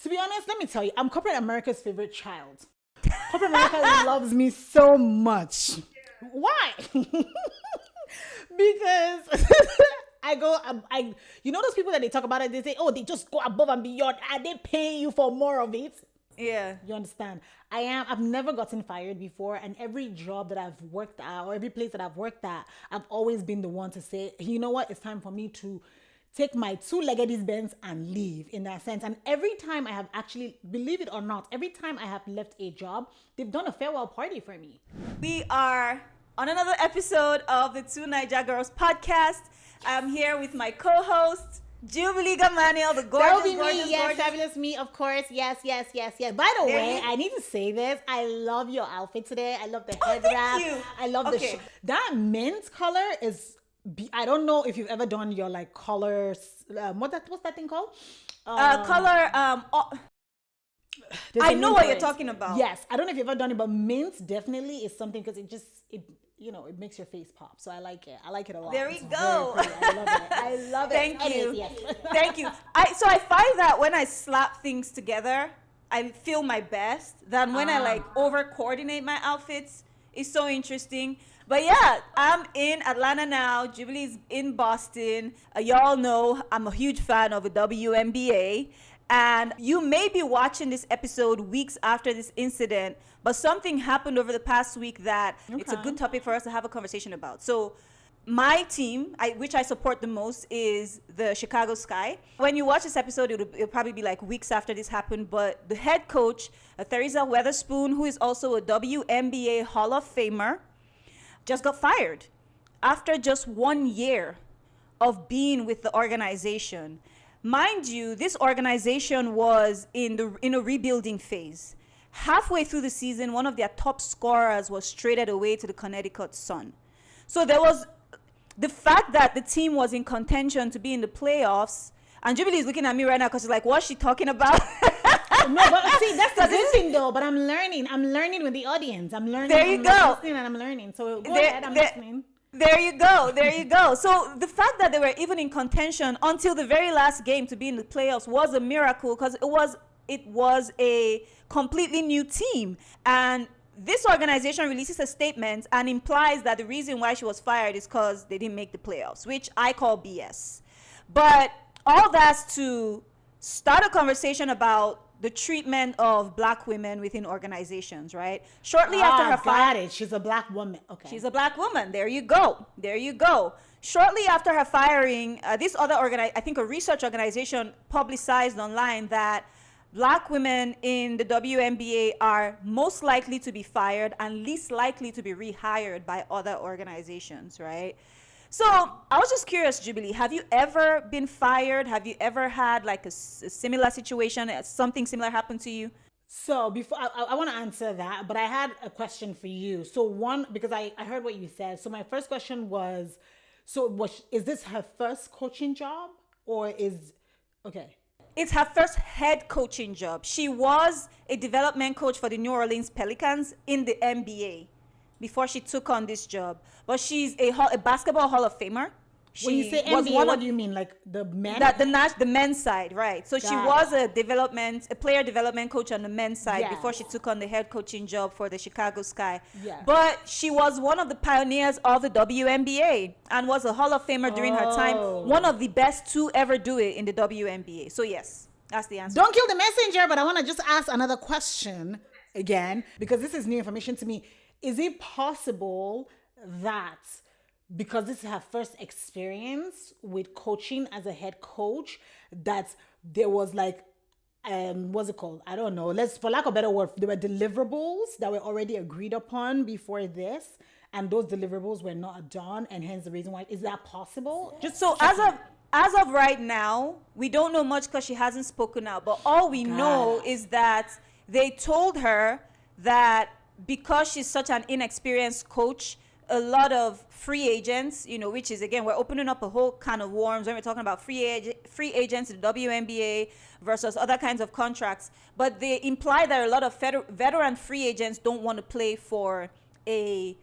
To be honest, let me tell you, I'm corporate America's favorite child. Corporate America loves me so much. Why? Because you know those people that they talk about it, they say, oh, they just go above and beyond and they pay you for more of it. Yeah. You understand? I've never gotten fired before, and every job that I've worked at or every place that I've worked at, I've always been the one to say, you know what, it's time for me to take my two-legged Benz and leave, in that sense. And every time I have actually, believe it or not, every time I have left a job, they've done a farewell party for me. We are on another episode of the Two Naija Girls podcast. I'm here with my co-host, Jubilee Gamaniel, the gorgeous, gorgeous. Fabulous me, of course. Yes. By the way, I need to say this. I love your outfit today. I love the head wrap. Thank you. I love that mint color is. I don't know if you've ever done your like colors. What's that thing called? Color. I know what you're talking about. Yes, I don't know if you've ever done it, but mint definitely is something because it makes your face pop. So I like it. I like it a lot. There we go. I love it. Thank you. Yes. Thank you. I find that when I slap things together, I feel my best than when I like over coordinate my outfits. It's so interesting. But yeah, I'm in Atlanta now. Jubilee's in Boston. Y'all know I'm a huge fan of the WNBA. And you may be watching this episode weeks after this incident, but something happened over the past week that it's a good topic for us to have a conversation about. So my team, which I support the most, is the Chicago Sky. When you watch this episode, it'll probably be like weeks after this happened, but the head coach, Teresa Weatherspoon, who is also a WNBA Hall of Famer, just got fired after just 1 year of being with the organization. Mind you, this organization was in a rebuilding phase. Halfway through the season, one of their top scorers was traded away to the Connecticut Sun. So there was the fact that the team was in contention to be in the playoffs, and Jubilee is looking at me right now because she's like, what's she talking about? No, but see, that's the good thing though. But I'm learning with the audience. I'm learning. There you go. Listening and I'm learning. So go ahead, I'm listening. There you go. So the fact that they were even in contention until the very last game to be in the playoffs was a miracle because it was a completely new team. And this organization releases a statement and implies that the reason why she was fired is because they didn't make the playoffs, which I call BS. But all that's to start a conversation about the treatment of black women within organizations, right? Shortly after her firing, she's a black woman. Okay, she's a black woman. There you go. Shortly after her firing, this other I think a research organization publicized online that black women in the WNBA are most likely to be fired and least likely to be rehired by other organizations, right? So I was just curious, Jubilee, have you ever been fired? Have you ever had like a similar situation, something similar happened to you? So before I want to answer that, but I had a question for you. So one, because I heard what you said. So my first question was, is this her first coaching job okay? It's her first head coaching job. She was a development coach for the New Orleans Pelicans in the NBA before she took on this job. But she's a basketball Hall of Famer. When you say NBA, what do you mean? Like the men? The men's side, right. So she was a player development coach on the men's side before she took on the head coaching job for the Chicago Sky. Yes. But she was one of the pioneers of the WNBA and was a Hall of Famer during her time. One of the best to ever do it in the WNBA. So yes, that's the answer. Don't kill the messenger, but I want to just ask another question again, because this is new information to me. Is it possible that because this is her first experience with coaching as a head coach, that there was like, what's it called? I don't know. For lack of a better word, there were deliverables that were already agreed upon before this, and those deliverables were not done, and hence the reason why. Is that possible? Just so as of right now, we don't know much because she hasn't spoken out. But all we know is that they told her that because she's such an inexperienced coach, a lot of free agents, which is, again, we're opening up a whole can of worms when we're talking about free agents in the WNBA versus other kinds of contracts. But they imply that a lot of veteran free agents don't want to play for an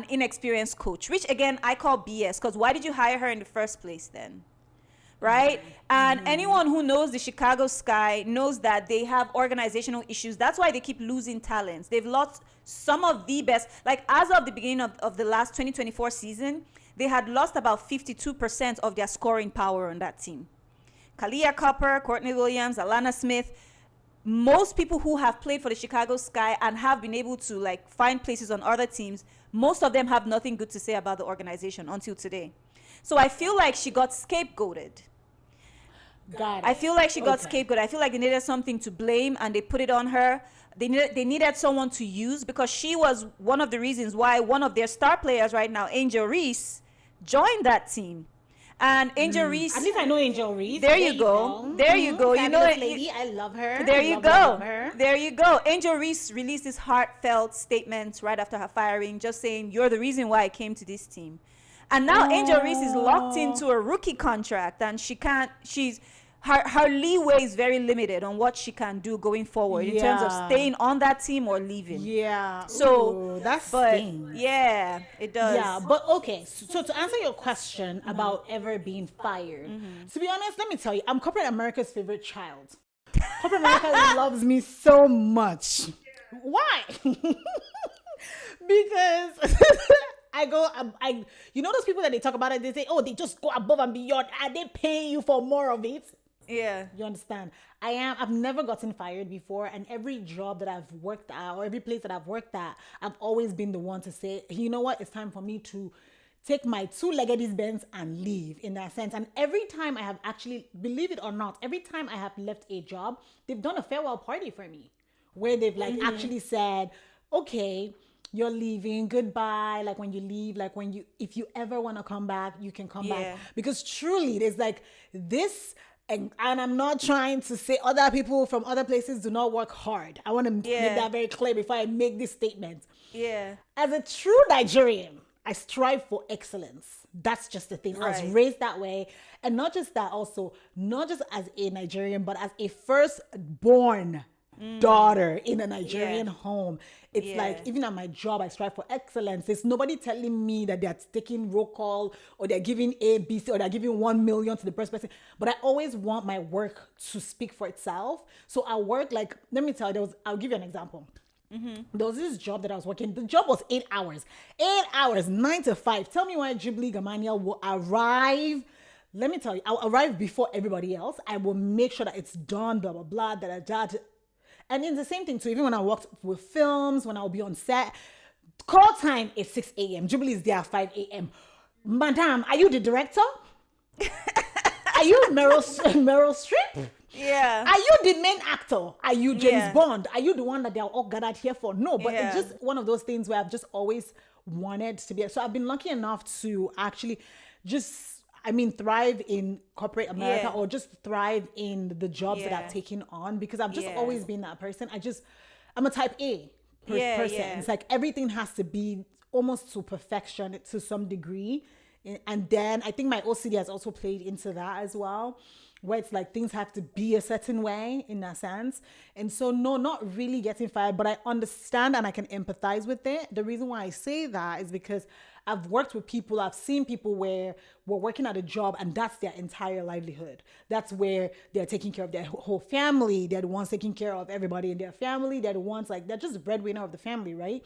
inexperienced coach, which, again, I call BS, because why did you hire her in the first place then? right? And anyone who knows the Chicago Sky knows that they have organizational issues. That's why they keep losing talents. They've lost some of the best. Like, as of the beginning of the last 2024 season, they had lost about 52% of their scoring power on that team. Kalia Copper, Courtney Williams, Alana Smith, most people who have played for the Chicago Sky and have been able to like find places on other teams, most of them have nothing good to say about the organization until today. So I feel like she got scapegoated. Got it. I feel like she got scapegoated. I feel like they needed something to blame and they put it on her. They needed someone to use, because she was one of the reasons why one of their star players right now, Angel Reese, joined that team. And Angel Reese, at least I know Angel Reese. There you go. There you go. You know it. Lady, I love her. There you go. There you go. Angel Reese released this heartfelt statement right after her firing, just saying, "You're the reason why I came to this team." And now Angel Reese is locked into a rookie contract, and her leeway is very limited on what she can do going forward in terms of staying on that team or leaving. Yeah. So that stings. Yeah, it does. Yeah, but okay. So to answer your question about ever being fired, to be honest, let me tell you, I'm corporate America's favorite child. Corporate America loves me so much. Why? Because I you know those people that they talk about it, they say, oh, they just go above and beyond and they pay you for more of it. Yeah. You understand? I've never gotten fired before, and every job that I've worked at or every place that I've worked at, I've always been the one to say, you know what, it's time for me to take my two-legged Benz and leave, in that sense. And every time I have actually, believe it or not, every time I have left a job, they've done a farewell party for me, where they've like actually said, okay, you're leaving, goodbye, like when you leave, like if you ever want to come back, you can come back. Because truly there's like this, and I'm not trying to say other people from other places do not work hard. I want to make that very clear before I make this statement. Yeah. As a true Nigerian, I strive for excellence. That's just the thing. I was raised that way. And not just that, also, not just as a Nigerian, but as a firstborn daughter in a Nigerian home. It's like, even at my job, I strive for excellence. There's nobody telling me that they're taking roll call or they're giving A, B, C, or they're giving 1 million to the first person. But I always want my work to speak for itself. So I work like, let me tell you, I'll give you an example. There was this job that I was working. The job was 8 hours. 8 hours, 9 to 5. Tell me why Jubilee Gamania will arrive. Let me tell you, I'll arrive before everybody else. I will make sure that it's done, blah, blah, blah, da, da, da. And it's the same thing too. Even when I worked with films, when I'll be on set, call time is 6 a.m. Jubilee is there at 5 a.m. Madam, are you the director? Are you Meryl Streep? Yeah. Are you the main actor? Are you James Bond? Are you the one that they're all gathered here for? No, but it's just one of those things where I've just always wanted to be. So I've been lucky enough to actually thrive in corporate America or just thrive in the jobs that I've taken on, because I've just always been that person. I'm a type A person. It's like everything has to be almost to perfection to some degree. And then I think my OCD has also played into that as well, where it's like things have to be a certain way in that sense. And so no, not really getting fired, but I understand and I can empathize with it. The reason why I say that is because I've worked with people, I've seen people where we're working at a job and that's their entire livelihood. That's where they're taking care of their whole family. They're the ones taking care of everybody in their family. They're the ones like, they're just the breadwinner of the family, right?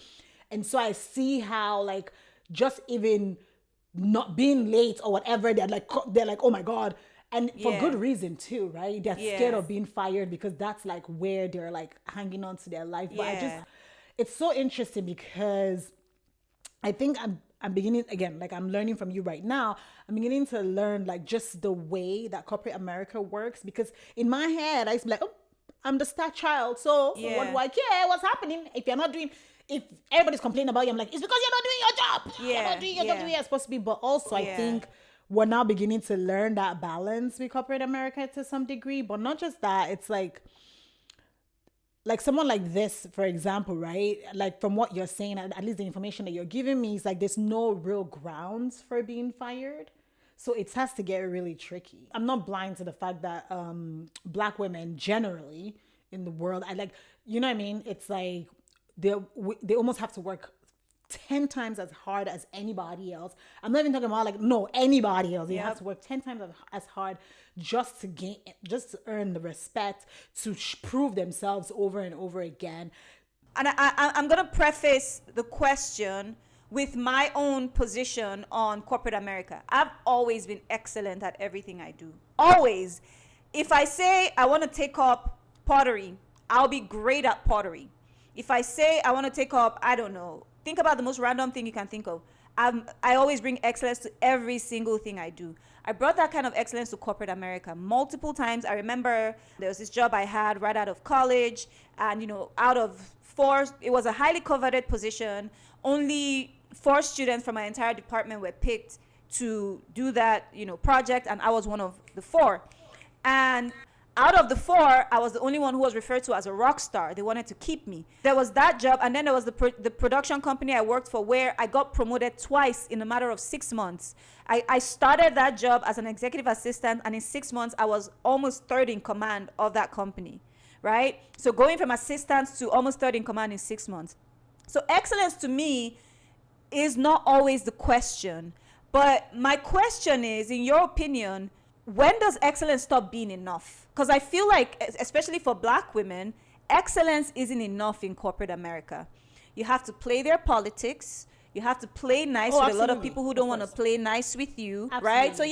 And so I see how like just even not being late or whatever, they're like, oh my God. And for good reason too, right? They're scared of being fired because that's like where they're like hanging on to their life. But it's so interesting because I think I'm beginning, again, like I'm learning from you right now. I'm beginning to learn like just the way that corporate America works, because in my head, I used to be like, oh, I'm the star child. So what do I care? What's happening? If everybody's complaining about you, I'm like, it's because you're not doing your job. You're not doing your job the way you're supposed to be. But also I think we're now beginning to learn that balance with corporate America to some degree. But not just that, it's like someone like this, for example, right? Like from what you're saying, at least the information that you're giving me is like there's no real grounds for being fired. So it has to get really tricky. I'm not blind to the fact that Black women generally in the world, you know what I mean? It's like they almost have to work 10 times as hard as anybody else. I'm not even talking about like, no, anybody else. They have to work 10 times as hard just to earn the respect, to prove themselves over and over again. And I'm going to preface the question with my own position on corporate America. I've always been excellent at everything I do. Always. If I say I want to take up pottery, I'll be great at pottery. If I say I want to take up, I don't know, think about the most random thing you can think of. I always bring excellence to every single thing I do. I brought that kind of excellence to corporate America multiple times. I remember there was this job I had right out of college, and out of 4, it was a highly coveted position. Only 4 students from my entire department were picked to do that, project, and I was one of the 4. And out of the 4, I was the only one who was referred to as a rock star. They wanted to keep me. There was that job, and then there was the production company I worked for, where I got promoted twice in a matter of 6 months. I started that job as an executive assistant, and in 6 months, I was almost third in command of that company, right? So going from assistant to almost third in command in 6 months. So excellence to me is not always the question. But my question is, in your opinion, when does excellence stop being enough? Because I feel like, especially for Black women, excellence isn't enough in corporate America. You have to play their politics. You have to play nice with a lot of people who don't want to play nice with you, right? So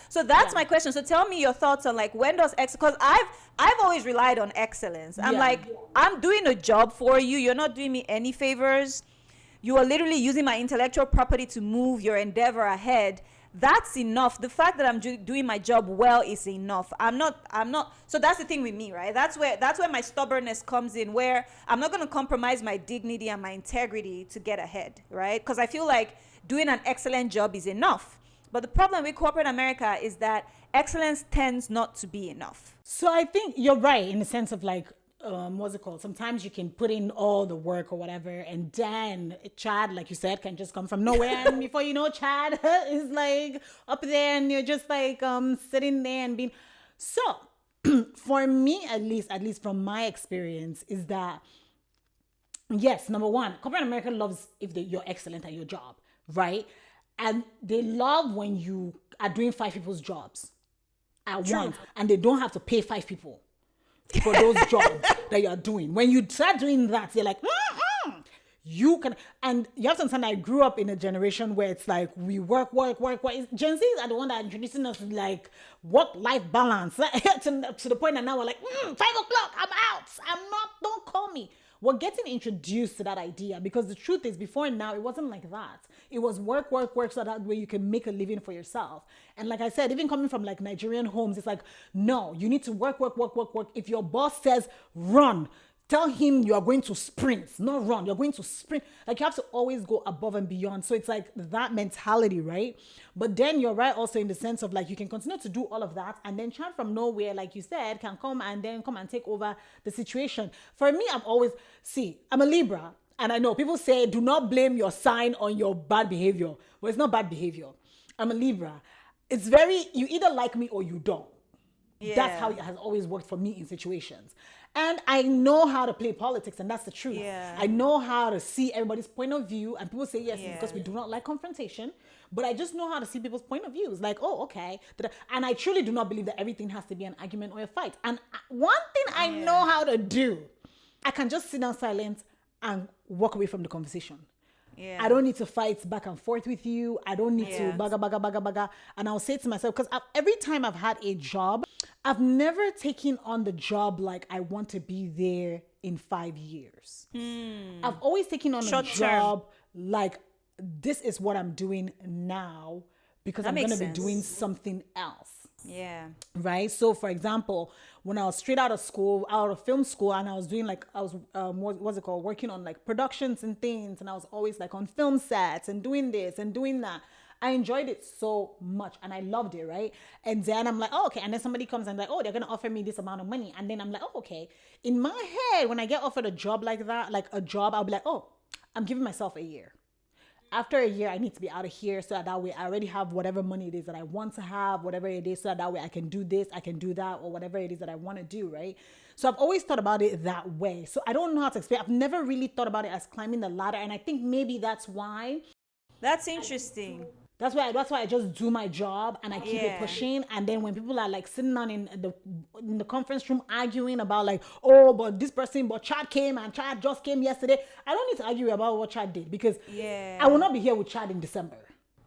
so that's my question. So tell me your thoughts on like, when does excellence? Because I've always relied on excellence. I'm I'm doing a job for you. You're not doing me any favors. You are literally using my intellectual property to move your endeavor ahead. That's enough. The fact that I'm doing my job well is enough. I'm not. So that's the thing with me, right? That's where my stubbornness comes in, where I'm not going to compromise my dignity and my integrity to get ahead, right? Because I feel like doing an excellent job is enough. But the problem with corporate America is that excellence tends not to be enough. So I think you're right in the sense of like, what's it called? Sometimes you can put in all the work or whatever, and then Chad, like you said, can just come from nowhere, and before you know, Chad is like up there, and you're just like sitting there and being. So, for me, at least from my experience, is that yes, number one, corporate America loves if you're excellent at your job, right? And they love when you are doing 5 people's jobs at once, and they don't have to pay 5 people for those jobs that you're doing. When you start doing that, they're like, you can, and you have to understand, I grew up in a generation where it's like, we work. Gen Zs are the one that are introducing us like work-life balance to the point that now we're like, 5 o'clock, I'm out. Don't call me. We're getting introduced to that idea, because the truth is, before now, it wasn't like that. It was work, so that way you can make a living for yourself. And like I said, even coming from like Nigerian homes, it's like, no, you need to work. If your boss says run, tell him you are going to sprint, not run. You're going to sprint. Like, you have to always go above and beyond. So it's like that mentality, right? But then you're right also in the sense of like, you can continue to do all of that, and then Chad from nowhere, like you said, can come and take over the situation. For me, I'm a Libra. And I know people say, do not blame your sign on your bad behavior. Well, it's not bad behavior. I'm a Libra. It's you either like me or you don't. Yeah. That's how it has always worked for me in situations. And I know how to play politics, and that's the truth. Yeah. I know how to see everybody's point of view, and people say yes, because we do not like confrontation, but I just know how to see people's point of views. Like, oh, okay. And I truly do not believe that everything has to be an argument or a fight. And one thing I know how to do, I can just sit down silent and walk away from the conversation. Yeah. I don't need to fight back and forth with you. I don't need to baga. And I'll say to myself, because every time I've had a job, I've never taken on the job like I want to be there in 5 years. I've always taken on a job like, this is what I'm doing now, because I'm going to be doing something else. Yeah. Right. So, for example, when I was straight out of film school, and I was doing working on like productions and things, and I was always like on film sets and doing this and doing that. I enjoyed it so much, and I loved it, right? And then I'm like, oh, okay. And then somebody comes and like, oh, they're going to offer me this amount of money. And then I'm like, oh, okay. In my head, when I get offered a job like that, like a job, I'll be like, oh, I'm giving myself a year. after a year, I need to be out of here so that way I already have whatever money it is that I want to have, whatever it is, so that way I can do this, I can do that, or whatever it is that I want to do, right? So I've always thought about it that way. So I don't know how to explain. I've never really thought about it as climbing the ladder. And I think maybe that's why. That's interesting. That's why I just do my job and I keep it Yeah. pushing. And then when people are like sitting down in the conference room arguing about like, oh, but this person, but Chad came and Chad just came yesterday. I don't need to argue about what Chad did because Yeah. I will not be here with Chad in December.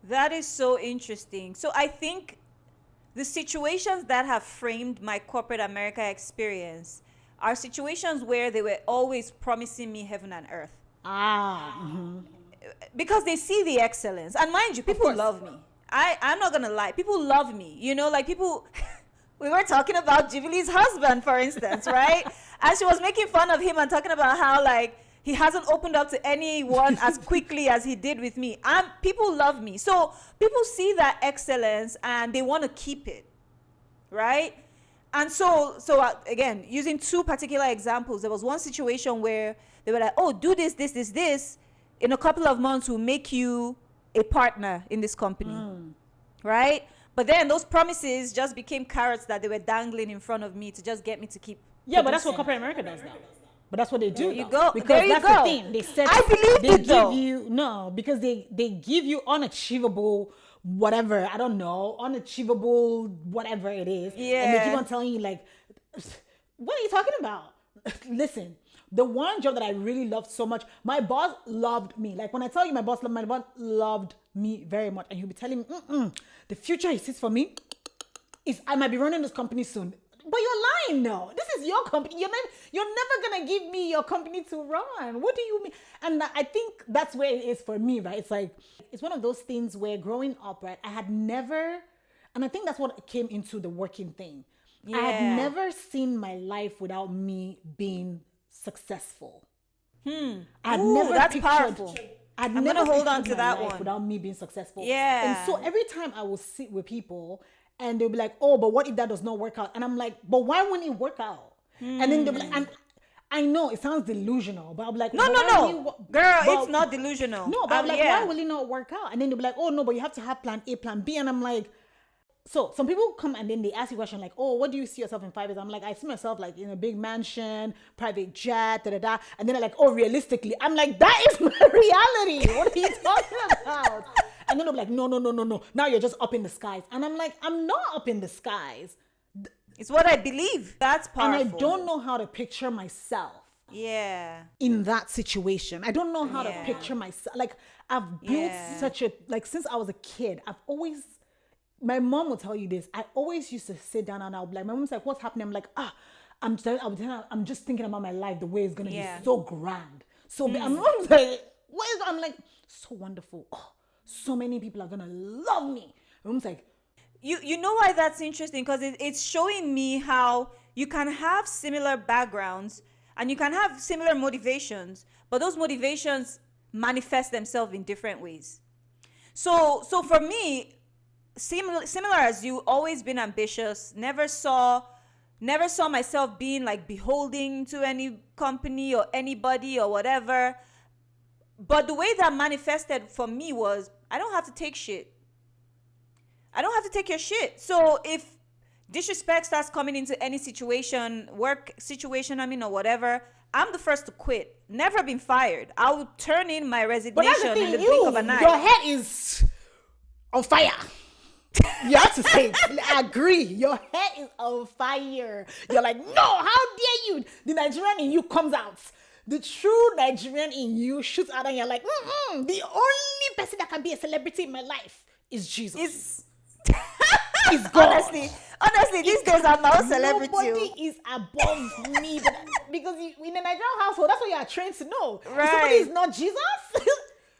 That is so interesting. So I think the situations that have framed my corporate America experience are situations where they were always promising me heaven and earth. Because they see the excellence. And mind you, people love me. I'm not going to lie. People love me. You know, like people, we were talking about Jubilee's husband, for instance, right? And she was making fun of him and talking about how, like, he hasn't opened up to anyone as quickly as he did with me. People love me. So people see that excellence and they want to keep it, right? And so again, using two particular examples, there was one situation where they were like, oh, do this. In a couple of months, we'll make you a partner in this company, right? But then those promises just became carrots that they were dangling in front of me to just get me to keep. Yeah, but that's what corporate America does now. But that's what they do. There you go. Because There you that's go. the thing. They said I believe they it, though. give you because they give you unachievable whatever, I don't know, unachievable whatever it is. And they Yeah. keep on telling you like, what are you talking about? Listen, the one job that I really loved so much, my boss loved me. Like when I tell you my boss loved me very much. And he'll be telling me, the future he sees for me is I might be running this company soon. But you're lying now. This is your company. You're never going to give me your company to run. What do you mean? And I think that's where it is for me, right? It's like, it's one of those things where growing up, right, I had never, and I think that's what came into the working thing. I Yeah. had never seen my life without me being successful. I had Ooh, never that's pictured, powerful. I'd I'm never gonna hold pictured on to my that life one. without me being successful. Yeah. And so every time I will sit with people and they'll be like, oh, but what if that does not work out? And I'm like, but why wouldn't it work out? And then they'll be like, and I know it sounds delusional, but I'm like, No, but no, why no. will it Girl, but- it's not delusional. No, but I'm like, yeah. why will it not work out? And then they'll be like, oh, no, but you have to have plan A, plan B. And I'm like, so some people come and then they ask you a question like, oh, what do you see yourself in 5 years? I'm like, I see myself like in a big mansion, private jet, da da da. And then they're like, oh, realistically. I'm like, that is my reality. What are you talking about? And then they're like, no. Now you're just up in the skies. And I'm like, I'm not up in the skies. It's what I believe. That's powerful. And I don't know how to picture myself Yeah. in that situation. I don't know how to Yeah. picture myself. Like I've built Yeah. such a, like since I was a kid, I've always, my mom will tell you this. I always used to sit down and I'll be like, my mom's like, what's happening? I'm like, I'm just thinking about my life, the way it's going to Yeah. be so grand. So big. I'm not like, what is, I'm like, so wonderful. Oh, so many people are going to love me. My mom's like, You know why that's interesting? Because it's showing me how you can have similar backgrounds and you can have similar motivations, but those motivations manifest themselves in different ways. So for me, similar as you, always been ambitious, never saw myself being like beholding to any company or anybody or whatever. But the way that manifested for me was I don't have to take shit. I don't have to take your shit. So if disrespect starts coming into any situation, work situation, or whatever, I'm the first to quit. Never been fired. I will turn in my but that's the resignation thing, in the blink of an eye. your head is on fire. You have to say it. I agree. Your head is on fire. You're like, no, how dare you? The Nigerian in you comes out. The true Nigerian in you shoots out and you're like, the only person that can be a celebrity in my life is Jesus. Is God. Honestly, these days I'm my own celebrity. Nobody is above me because in a Nigerian household, that's what you are trained to know. If Right. somebody is not Jesus,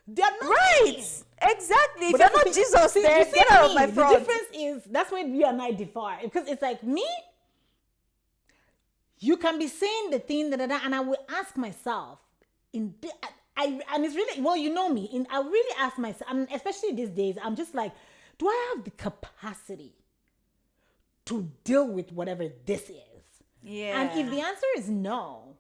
they are not. Right. Exactly. If But you're that's not the- Jesus, see, then you see get out of me, my the front. difference is that's when you and I differ because it's like me. You can be saying the thing and I will ask myself, and it's really well, you know me, I really ask myself, and especially these days, I'm just like, do I have the capacity to deal with whatever this is? Yeah. And if the answer is no,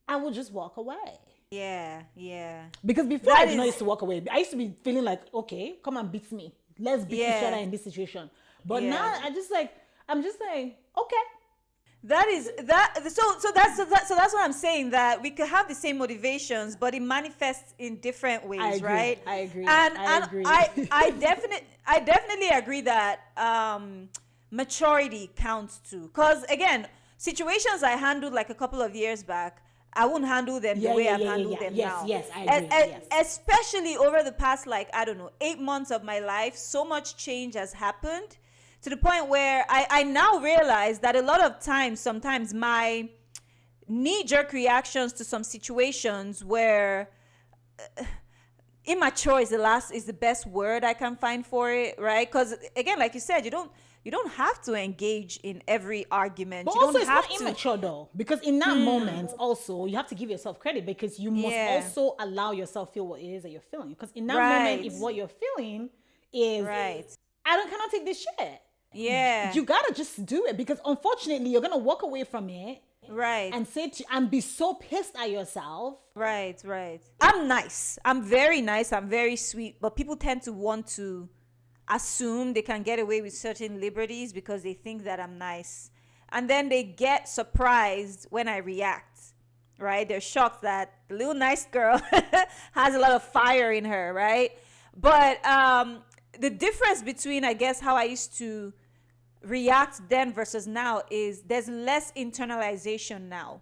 I will just walk away. Yeah. Because before That I did not is- used to walk away. I used to be feeling like, okay, come and beat me. Let's beat each other in this situation. But Yeah. now I'm just like, okay. That is that. So that's what I'm saying. That we could have the same motivations, but it manifests in different ways, I agree, right? I agree, And I agree. I definitely agree that maturity counts too. Because again, situations I handled like a couple of years back, I wouldn't handle them the way I've handled them now. Yes, I agree. Yes. Especially over the past, like, I don't know, 8 months of my life, so much change has happened to the point where I now realize that a lot of times, sometimes my knee-jerk reactions to some situations where immature is the best word I can find for it, right? Because again, like you said, you don't have to engage in every argument. But you also, don't it's have not to. immature though, because in that moment, also, you have to give yourself credit because you must Yeah. also allow yourself feel what it is that you're feeling. Because in that Right. moment, if what you're feeling is, Right. cannot take this shit. Yeah. You gotta just do it because unfortunately, you're gonna walk away from it Right. and be so pissed at yourself. Right. I'm nice. I'm very nice. I'm very sweet. But people tend to want to assume they can get away with certain liberties because they think that I'm nice. And then they get surprised when I react. Right? They're shocked that the little nice girl has a lot of fire in her, right? But the difference between, I guess, how I used to react then versus now is there's less internalization now.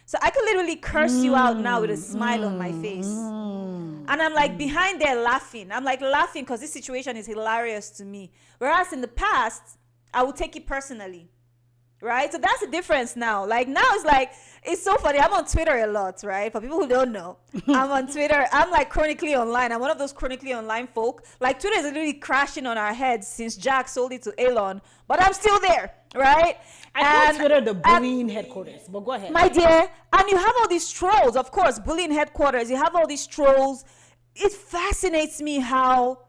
So I could literally curse you out now with a smile on my face. And I'm like behind there laughing. I'm like laughing because this situation is hilarious to me. Whereas in the past, I would take it personally. Right? So that's the difference now. Like now it's like, it's so funny. I'm on Twitter a lot, right? For people who don't know, I'm on Twitter. I'm like chronically online. I'm one of those chronically online folk. Like Twitter is literally crashing on our heads since Jack sold it to Elon, but I'm still there, right? I call Twitter the bullying headquarters, but go ahead. My dear, and you have all these trolls, of course, bullying headquarters. You have all these trolls. It fascinates me how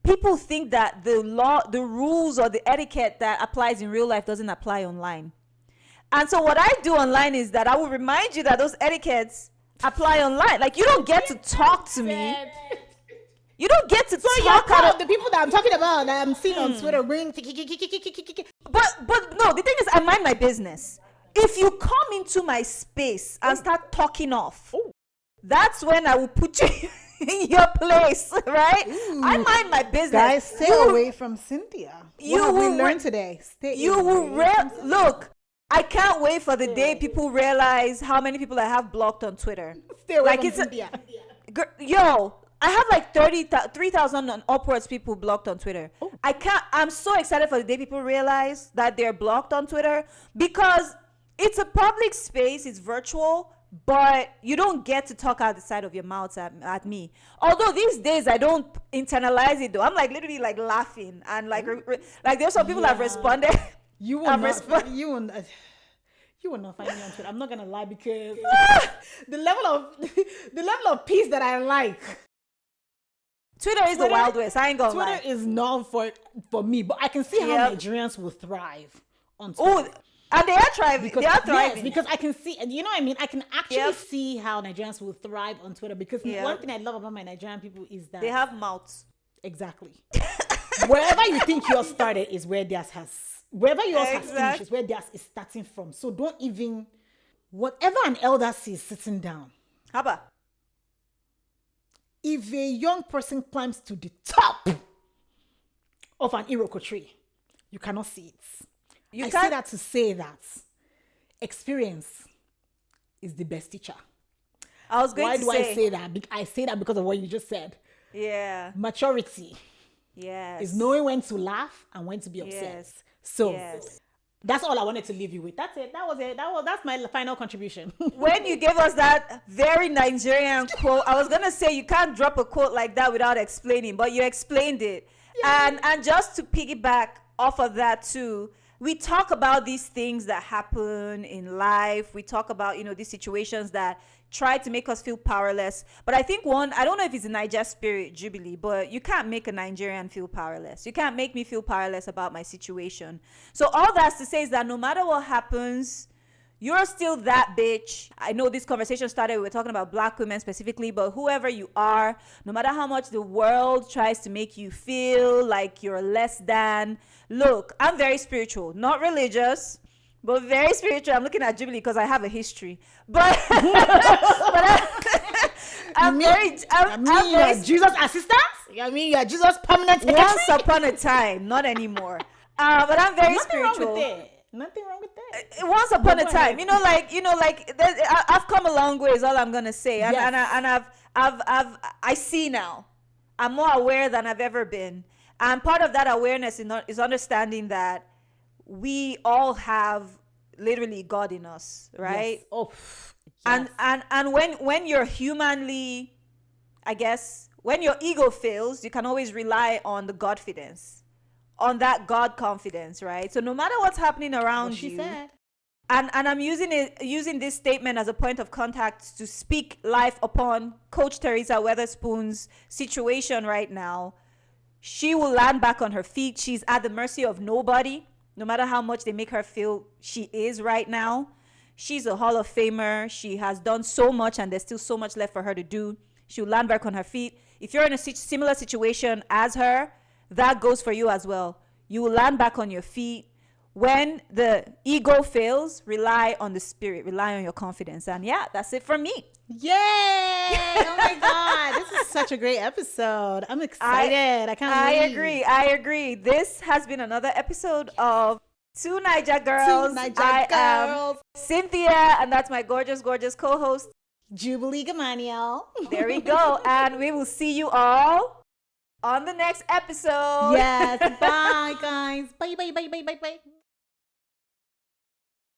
people think that the law, the rules, or the etiquette that applies in real life doesn't apply online. And so what I do online is that I will remind you that those etiquettes apply online. Like you don't get to talk to me. You don't get to talk Part of the people that I'm talking about that I'm seeing on Twitter bring. But no, the thing is, I mind my business. If you come into my space and start talking off, that's when I will put you in your place, right? I mind my business. Guys, stay away from Cynthia. You What have we will learned today? Stay You will away. look. I can't wait for the day people realize how many people I have blocked on Twitter. Stay away Like from it's Cynthia. yo, I have like 3,000 and upwards people blocked on Twitter. I'm so excited for the day people realize that they're blocked on Twitter because it's a public space, it's virtual, but you don't get to talk out the side of your mouth at me. Although these days I don't internalize it though. I'm like literally like laughing and like there's some people that have responded. You will not. You will not find me on Twitter. I'm not gonna lie because the level of peace that I like. Twitter is the Wild West. I ain't gonna lie. Twitter is not for me, but I can see how Nigerians will thrive on Twitter. Oh, and they are thriving. Because, they are thriving. Yes, because I can see, you know what I mean? I can actually see how Nigerians will thrive on Twitter because one thing I love about my Nigerian people is that they have mouths. Exactly. Wherever you think yours started is where theirs has. Wherever yours has finished is where theirs is starting from. So don't even, whatever an elder sees sitting down. Haba. If a young person climbs to the top of an Iroko tree, you cannot see it. I say that to say that experience is the best teacher. I was going to say. Why do I say that? I say that because of what you just said. Yeah. Maturity. Yes. Is knowing when to laugh and when to be upset. Yes. So that's all I wanted to leave you with. That's it. That's my final contribution. When you gave us that very Nigerian quote, I was gonna say you can't drop a quote like that without explaining, but you explained it. Yeah. And just to piggyback off of that too, we talk about these things that happen in life. We talk about, these situations that try to make us feel powerless. But I think I don't know if it's a Niger spirit, Jubilee, but you can't make a Nigerian feel powerless. You can't make me feel powerless about my situation. So all that's to say is that no matter what happens, You're still that bitch. I know this conversation started, we were talking about black women specifically, but whoever you are, no matter how much the world tries to make you feel like you're less than, look, I'm very spiritual, not religious, but very spiritual. I'm looking at Jubilee because I have a history. But, I'm very Jesus assistant? I mean, you're Jesus permanent secretary? once upon a time, not anymore. But I'm very spiritual. Nothing wrong with that. Once upon a time, I've come a long way is all I'm gonna say, and I see now. I'm more aware than I've ever been, and part of that awareness is understanding that we all have literally God in us, right? Yes. Oh, And when you're humanly, I guess, when your ego fails, you can always rely on the Godfidence, on that God confidence, right? So no matter what's happening around she you, said. and I'm using this statement as a point of contact to speak life upon Coach Teresa Weatherspoon's situation right now. She will land back on her feet. She's at the mercy of nobody, no matter how much they make her feel she is right now. She's a Hall of Famer. She has done so much, and there's still so much left for her to do. She'll land back on her feet. If you're in a similar situation as her, that goes for you as well. You will land back on your feet. When the ego fails, rely on the spirit, rely on your confidence. And yeah, that's it from me. Yay! Oh my God. This is such a great episode. I'm excited. I can't wait. I agree. This has been another episode of Two Naija Girls. I am Cynthia, and that's my gorgeous, gorgeous co-host, Jubilee Gamaniel. There we go. And we will see you all on the next episode. Yes. Bye, guys. Bye, bye, bye, bye, bye, bye.